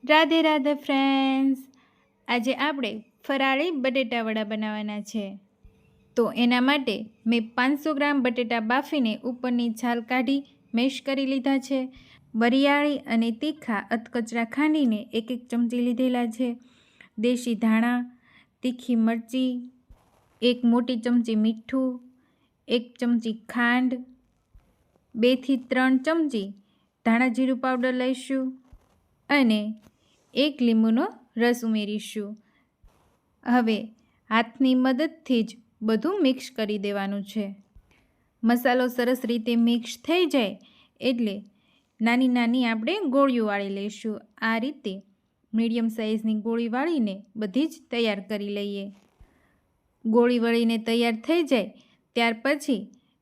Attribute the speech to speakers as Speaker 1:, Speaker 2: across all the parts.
Speaker 1: Radhe Radhe friends, આજે આપણે ફરાળી બટેટા વડા બનાવવાના છે. તો એના માટે મેં 500 ગ્રામ બટેટા બાફીને ઉપરની છાલ કાઢી મેશ કરી લીધા છે. વરિયાળી અને તીખા અધકચરા ખાંડીને 1 ચમચી લીધેલા છે. દેશી ધાણા, તીખી મરચી, 1 મોટી ચમચી મીઠું, 1 ચમચી ખાંડ, 2 થી 3 ચમચી ધાણા જીરું પાવડર લઈશું અને 1 લીંબુનો રસ ઉમેરીશું. હવે હાથની મદદથી જ બધું મિક્સ કરી દેવાનું છે. મસાલો સરસ રીતે મિક્સ થઈ જાય એટલે નાની નાની આપણે ગોળીઓ વાળી લઈશું. આ રીતે મીડિયમ સાઇઝની ગોળી વાળીને બધી જ તૈયાર કરી લઈએ. ગોળી વળીને તૈયાર થઈ જાય ત્યાર પછી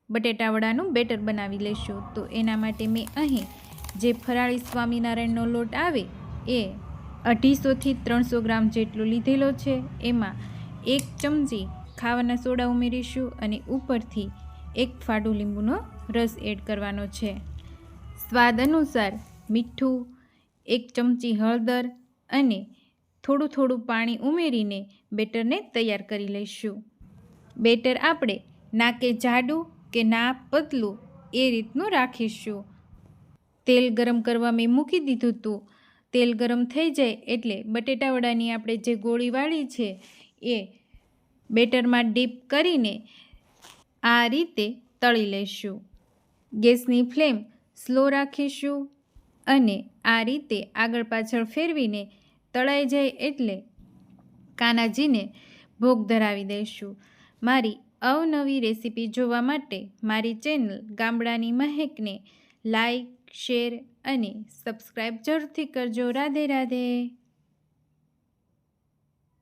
Speaker 1: બટેટા વડાનું બેટર બનાવી લઈશું. તો એના માટે મેં અહીં જે ફરાળી સ્વામિનારાયણનો લોટ આવે એ 250 થી 300 ગ્રામ જેટલો લીધેલો છે. એમાં 1 ચમચી ખાવાના સોડા ઉમેરીશું અને ઉપરથી 1 ફાડું લીંબુનો રસ એડ કરવાનો છે. સ્વાદ અનુસાર મીઠું, 1 ચમચી હળદર અને થોડું થોડું પાણી ઉમેરીને બેટરને તૈયાર કરી લઈશું. બેટર આપણે ના કે જાડું કે ના પતલું એ રીતનું રાખીશું. તેલ ગરમ કરવા મેં મૂકી દીધું હતું. તેલ ગરમ થઈ જાય એટલે બટેટા વડાની આપણે જે ગોળી વાળી છે એ બેટરમાં ડીપ કરીને આ રીતે તળી લઈશું. ગેસની ફ્લેમ સ્લો રાખીશું અને આ રીતે આગળ પાછળ ફેરવીને તળાઈ જાય એટલે કાનાજીને ભોગ ધરાવી દઈશું. મારી અવનવી રેસીપી જોવા માટે મારી ચેનલ ગામડાની મહેકને લાઈક, શેર અને સબસ્ક્રાઈબ જરૂરથી કરજો. રાધે રાધે.